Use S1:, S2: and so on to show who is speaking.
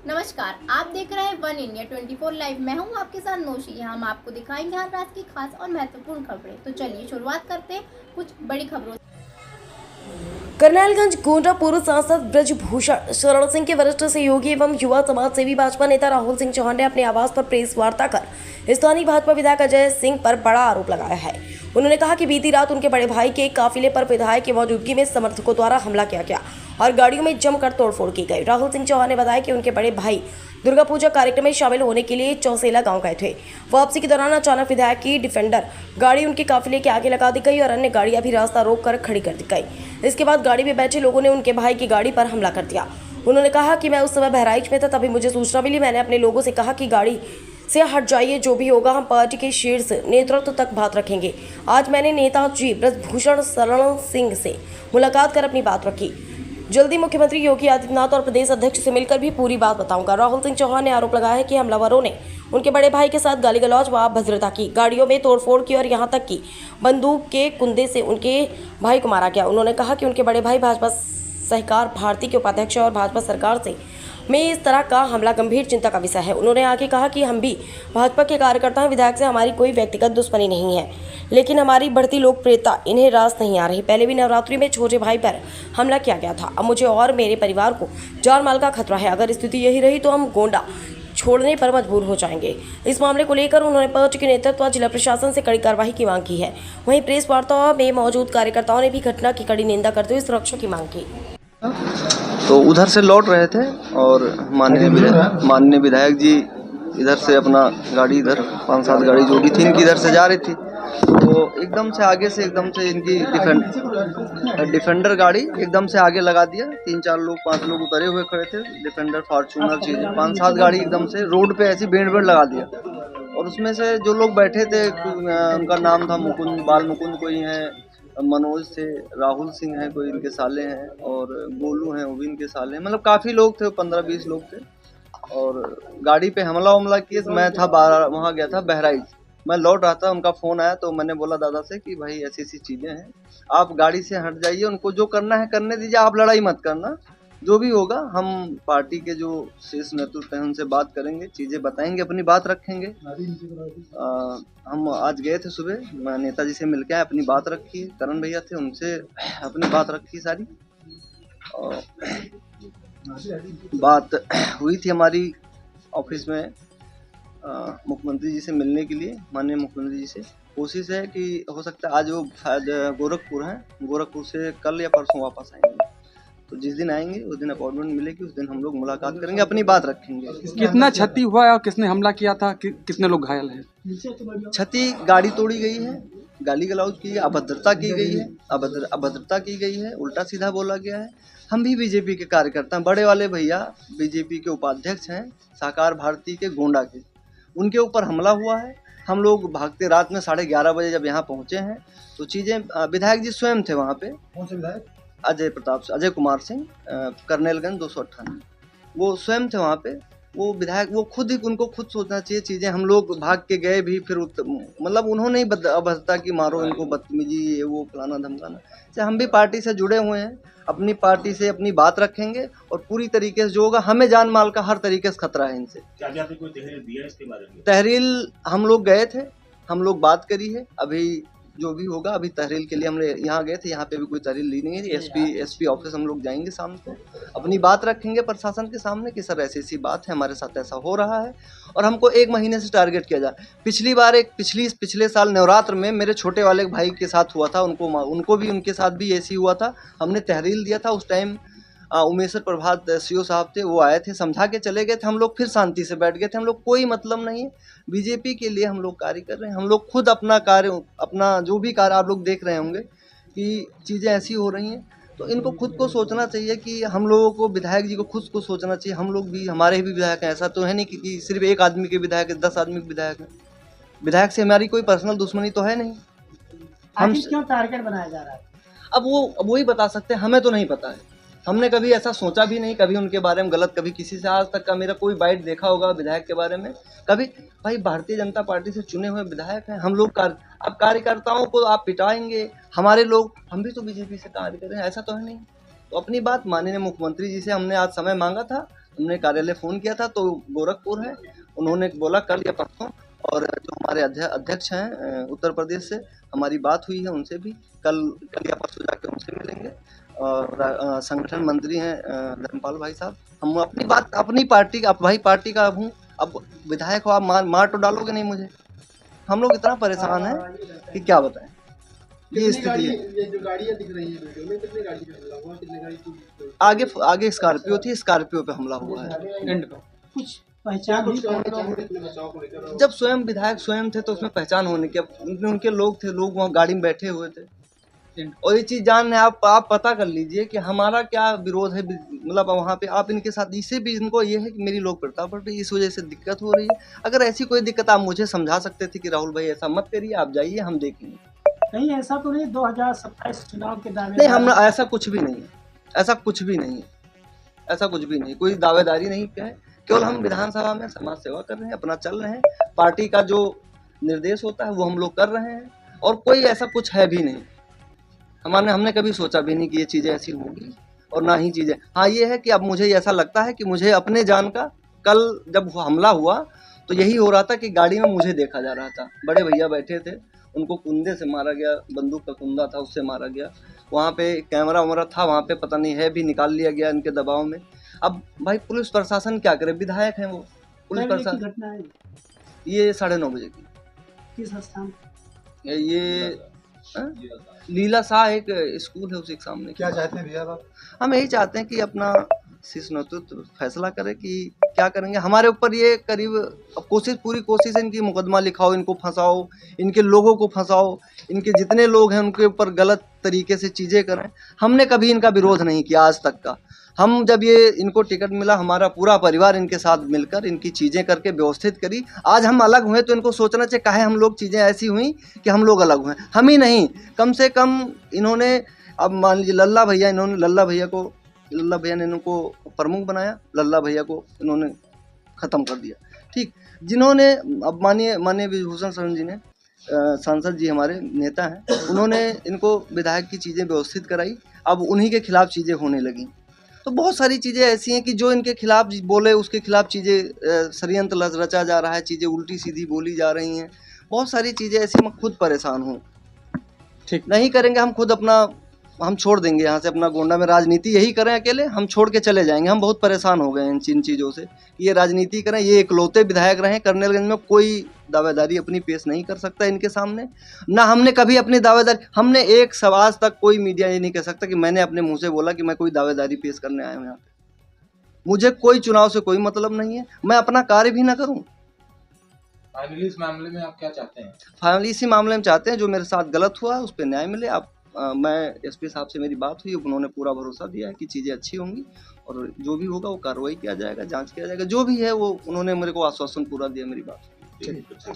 S1: नमस्कार, आप देख रहे हैं वन इंडिया 24 लाइव। मैं हूं आपके साथ नौशी। हम आपको दिखाएंगे हर रात की खास और महत्वपूर्ण खबरें। तो चलिए शुरुआत करते हैं कुछ बड़ी खबरों से।
S2: करनालगंज गोंडा पूर्व सांसद ब्रजभूषण शरण सिंह के वरिष्ठ सहयोगी एवं युवा समाज सेवी भाजपा नेता राहुल सिंह चौहान ने अपने आवास पर प्रेस वार्ता कर स्थानीय भाजपा विधायक अजय सिंह पर बड़ा आरोप लगाया है। उन्होंने कहा कि बीती रात उनके बड़े भाई के काफिले पर विधायक की मौजूदगी में समर्थकों द्वारा हमला किया गया और गाड़ियों में जमकर तोड़फोड़ की गई। राहुल सिंह चौहान ने बताया कि उनके बड़े भाई दुर्गा पूजा कार्यक्रम में शामिल होने के लिए चौसेला गांव गए थे। वापसी के दौरान अचानक विधायक की डिफेंडर गाड़ी उनके काफिले के आगे लगा दी गई और अन्य गाड़ियां भी रास्ता रोककर खड़ी कर दी गई। इसके बाद गाड़ी में बैठे लोगों ने उनके भाई की गाड़ी पर हमला कर दिया। उन्होंने कहा कि मैं उस समय बहराइच में था, तभी मुझे सूचना मिली। मैंने अपने लोगों से कहा कि गाड़ी से हट जाइए, जो भी होगा हम पार्टी के शीर्ष नेतृत्व तक बात रखेंगे। आज मैंने नेताजी ब्रजभूषण शरण सिंह से मुलाकात कर अपनी बात रखी। जल्दी मुख्यमंत्री योगी आदित्यनाथ और प्रदेश अध्यक्ष से मिलकर भी पूरी बात बताऊंगा। राहुल सिंह चौहान ने आरोप लगाया है कि हमलावरों ने उनके बड़े भाई के साथ गाली गलौज व अभद्रता की, गाड़ियों में तोड़फोड़ की और यहां तक कि बंदूक के कुंदे से उनके भाई को मारा गया। उन्होंने कहा कि उनके बड़े भाई भाजपा सहकार भारती के उपाध्यक्ष और भाजपा सरकार से में इस तरह का हमला गंभीर चिंता का विषय है। उन्होंने आगे कहा कि हम भी भाजपा के कार्यकर्ता हैं, विधायक से हमारी कोई व्यक्तिगत दुश्मनी नहीं है, लेकिन हमारी बढ़ती लोकप्रियता इन्हें रास नहीं आ रही। पहले भी नवरात्रि में छोटे भाई पर हमला किया गया था, अब मुझे और मेरे परिवार को जान माल का खतरा है। अगर स्थिति यही रही तो हम गोंडा छोड़ने पर मजबूर हो जाएंगे। इस मामले को लेकर उन्होंने पार्टी के नेतृत्व व जिला प्रशासन से कड़ी कार्रवाई की मांग की है। वहीं प्रेस वार्ता में मौजूद कार्यकर्ताओं ने भी घटना की कड़ी निंदा करते हुए सुरक्षा की मांग की।
S3: तो उधर से लौट रहे थे और माननीय विधायक जी इधर से अपना गाड़ी इधर 5-7 गाड़ी जोड़ी थी इनकी इधर से जा रही थी, तो एकदम से आगे से इनकी डिफेंडर गाड़ी एकदम से आगे लगा दिया। 3-4 लोग 5 लोग उतरे हुए खड़े थे, डिफेंडर फॉर्च्यूनर चीजें 5-7 गाड़ी एकदम से रोड पे ऐसी बेड़ लगा दिया। और उसमें से जो लोग बैठे थे उनका नाम था बाल मुकुंद कोई है, मनोज थे, राहुल सिंह हैं कोई इनके साले हैं, और गोलू हैं वो भी इनके साले हैं। मतलब काफ़ी लोग थे, 15-20 लोग थे और गाड़ी पे हमला किए। मैं था वहाँ गया था बहराइच, मैं लौट रहा था, उनका फ़ोन आया तो मैंने बोला दादा से कि भाई ऐसी चीज़ें हैं, आप गाड़ी से हट जाइए, उनको जो करना है करने दीजिए, आप लड़ाई मत करना, जो भी होगा हम पार्टी के जो शीर्ष नेतृत्व हैं उनसे बात करेंगे, चीज़ें बताएंगे, अपनी बात रखेंगे। हम आज गए थे सुबह, मैं नेताजी से मिल के अपनी बात रखी, करण भैया थे उनसे अपनी बात रखी सारी, और बात हुई थी हमारी ऑफिस में मुख्यमंत्री जी से मिलने के लिए। माननीय मुख्यमंत्री जी से कोशिश है कि हो सकता है आज वो गोरखपुर हैं, गोरखपुर से कल या परसों वापस आएंगे, तो जिस दिन आएंगे उस दिन अपॉइंटमेंट मिलेगी, उस दिन हम लोग मुलाकात करेंगे, अपनी बात रखेंगे।
S4: कितना क्षति हुआ है और किसने हमला किया था, कितने लोग घायल हैं?
S3: क्षति गाड़ी तोड़ी गई है, गाली गलौज की है, अभद्रता की गई है, अभद्रता की गई है, उल्टा सीधा बोला गया है। हम भी बीजेपी के कार्यकर्ता हैं, बड़े वाले भैया बीजेपी के उपाध्यक्ष हैं सहकार भारती के गोंडा के, उनके ऊपर हमला हुआ है। हम लोग भागते रात में 11:30 बजे जब यहाँ पहुँचे हैं तो चीज़ें, विधायक जी स्वयं थे वहाँ पे। कौन से विधायक? अजय कुमार सिंह, करनेलगंज 298, वो स्वयं थे वहाँ पे। वो विधायक वो उनको खुद सोचना चाहिए चीज़ें। हम लोग भाग के गए भी, फिर मतलब उन्होंने ही अभद्रता की, मारो इनको, बदतमीजी, ये वो फलाना धमकाना। से हम भी पार्टी से जुड़े हुए हैं, अपनी पार्टी से अपनी बात रखेंगे और पूरी तरीके से जो होगा, हमें जान माल का हर तरीके से खतरा है इनसे। क्या आपने कोई तहरीर दिया इसके बारे में? तहरीर हम लोग गए थे, हम लोग बात करी है, अभी जो भी होगा, अभी तहरीर के लिए हम यहाँ गए थे, यहाँ पे भी कोई तहरीर ली नहीं है। एसपी ऑफिस हम लोग जाएंगे शाम को, अपनी बात रखेंगे प्रशासन के सामने कि सर ऐसी बात है, हमारे साथ ऐसा हो रहा है और हमको 1 महीने से टारगेट किया जाए। पिछले साल नवरात्र में मेरे छोटे वाले भाई के साथ हुआ था, उनको भी उनके साथ भी ऐसी हुआ था। हमने तहरीर दिया था, उस टाइम उमेश्वर प्रभात सीओ साहब थे, वो आए थे, समझा के चले गए थे, हम लोग फिर शांति से बैठ गए थे। हम लोग कोई मतलब नहीं है, बीजेपी के लिए हम लोग कार्य कर रहे हैं। हम लोग खुद अपना जो भी कार्य आप लोग देख रहे होंगे कि चीज़ें ऐसी हो रही हैं, तो इनको खुद को सोचना चाहिए कि हम लोगों को, विधायक जी को खुद को सोचना चाहिए। हम लोग भी, हमारे भी विधायक हैं, ऐसा तो है नहीं कि सिर्फ एक आदमी के विधायक है, 10 आदमी के विधायक है। विधायक से हमारी कोई पर्सनल दुश्मनी तो है नहीं।
S5: हम क्यों टारगेट बनाया जा रहा है?
S3: अब वो ही बता सकते हैं, हमें तो नहीं पता है। हमने कभी ऐसा सोचा भी नहीं, कभी उनके बारे में गलत, कभी किसी से आज तक का मेरा कोई बाइट देखा होगा विधायक के बारे में कभी? भाई भारतीय जनता पार्टी से चुने हुए विधायक हैं हम लोग। अब कार्यकर्ताओं को आप पिटाएंगे, हमारे लोग, हम भी तो बीजेपी से कार्य कर रहे हैं, ऐसा तो है नहीं। तो अपनी बात माननीय मुख्यमंत्री जी से हमने आज समय मांगा था, उन्होंने कार्यालय फ़ोन किया था तो गोरखपुर है, उन्होंने बोला कल या परसों, और जो हमारे अध्यक्ष हैं उत्तर प्रदेश से, हमारी बात हुई है उनसे भी, कल या परसों जाके उनसे मिलेंगे। और संगठन मंत्री हैं धर्मपाल भाई साहब, हम अपनी बात अपनी पार्टी का, भाई पार्टी का हूँ, अब विधायक हो आप मार तो डालोगे नहीं मुझे। हम लोग इतना परेशान हैं कि क्या बताएं, ये स्थिति है।
S6: ये जो गाड़ियाँ दिख रही हैं वीडियो में, कितनी गाड़ी का हमला हुआ, कितनी गाड़ी की?
S3: आगे स्कॉर्पियो थी, स्कॉर्पियो पे हमला हुआ है।
S4: एंड का
S5: कुछ पहचान
S6: कुछ
S5: भी
S6: कहना चाहोगे अपने बचाव को लेकर?
S3: जब स्वयं विधायक स्वयं थे तो उसमें पहचान होने की, अब उनके लोग थे, लोग वहाँ गाड़ी में बैठे हुए थे। और ये चीज़ जान आप पता कर लीजिए कि हमारा क्या विरोध है, मतलब वहाँ पे आप इनके साथ, इससे भी इनको ये है कि मेरी लोकप्रियता बढ़ रही है, इस वजह से दिक्कत हो रही है। अगर ऐसी कोई दिक्कत आप मुझे समझा सकते थे कि राहुल भाई ऐसा मत करिए, आप जाइए, हम देखेंगे।
S5: कहीं ऐसा तो नहीं 2027 चुनाव के दावे?
S3: नहीं, हम ऐसा कुछ भी नहीं है, ऐसा कुछ भी नहीं है, ऐसा कुछ भी नहीं, कोई दावेदारी नहीं किया है। केवल हम विधानसभा में समाज सेवा कर रहे हैं, अपना चल रहे हैं, पार्टी का जो निर्देश होता है वो हम लोग कर रहे हैं, और कोई ऐसा कुछ है भी नहीं। हमने कभी सोचा भी नहीं कि ये चीज़ें ऐसी होंगी, और ना ही चीज़ें। हाँ, ये है कि अब मुझे ऐसा लगता है कि मुझे अपने जान का, कल जब हमला हुआ तो यही हो रहा था कि गाड़ी में मुझे देखा जा रहा था, बड़े भैया बैठे थे, उनको कुंदे से मारा गया, बंदूक का कुंदा था उससे मारा गया। वहाँ पे कैमरा वैमरा था, वहाँ पे पता नहीं है भी, निकाल लिया गया इनके दबाव में। अब भाई पुलिस प्रशासन क्या करे, विधायक हैं वो, पुलिस प्रशासन।
S5: घटना है
S3: ये 9:30 बजे की,
S5: किस स्थान?
S3: ये लीला शाह एक स्कूल है, उसी के सामने।
S6: क्या चाहते हैं भैया आप?
S3: हम यही चाहते हैं कि अपना शीर्ष नेतृत्व फैसला करे कि क्या करेंगे। हमारे ऊपर ये करीब, अब पूरी कोशिश है इनकी, मुकदमा लिखाओ, इनको फंसाओ, इनके लोगों को फंसाओ, इनके जितने लोग हैं उनके ऊपर गलत तरीके से चीज़ें करें। हमने कभी इनका विरोध नहीं किया आज तक का। हम जब ये इनको टिकट मिला, हमारा पूरा परिवार इनके साथ मिलकर इनकी चीज़ें करके व्यवस्थित करी। आज हम अलग हुए तो इनको सोचना चाहिए, काहे हम लोग चीज़ें ऐसी हुई कि हम लोग अलग हुए। हम ही नहीं, कम से कम इन्होंने, अब मान लीजिए लल्ला भैया ने इनको प्रमुख बनाया, लल्ला भैया को इन्होंने ख़त्म कर दिया। ठीक, जिन्होंने, अब माननीय विभूषण शरण जी ने, सांसद जी हमारे नेता हैं, उन्होंने इनको विधायक की चीज़ें व्यवस्थित कराई, अब उन्हीं के खिलाफ चीज़ें होने लगी। तो बहुत सारी चीज़ें ऐसी हैं कि जो इनके खिलाफ बोले उसके खिलाफ चीज़ें षड्यंत्र रचा जा रहा है, चीज़ें उल्टी सीधी बोली जा रही हैं, बहुत सारी चीज़ें ऐसी, मैं खुद परेशान हूँ।
S4: ठीक,
S3: नहीं करेंगे हम खुद अपना, हम छोड़ देंगे यहाँ से अपना गोंडा में राजनीति, यही करें अकेले, हम छोड़ के चले जाएंगे। हम बहुत परेशान हो गए इन चीज़ों से, ये राजनीति करें, ये इकलौते विधायक रहें। कर्नलगंज में कोई दावेदारी अपनी पेश नहीं कर सकता इनके सामने, ना हमने कभी अपनी दावेदारी, हमने एक सवाल तक कोई मीडिया ये नहीं कह सकता कि मैंने अपने मुंह से बोला कि मैं कोई दावेदारी पेश करने आया हूँ यहाँ पे। मुझे कोई चुनाव से कोई मतलब नहीं है, मैं अपना कार्य भी ना करूँ।
S6: फाइनली इस मामले में आप क्या चाहते हैं?
S3: फाइनली इसी मामले में चाहते हैं, जो मेरे साथ गलत हुआ उस पर न्याय मिले। मैं एसपी साहब से मेरी बात हुई, उन्होंने पूरा भरोसा दिया है कि चीज़ें अच्छी होंगी, और जो भी होगा वो कार्रवाई किया जाएगा, जांच किया जाएगा, जो भी है वो, उन्होंने मेरे को आश्वासन पूरा दिया, मेरी बात।
S6: ठीक है।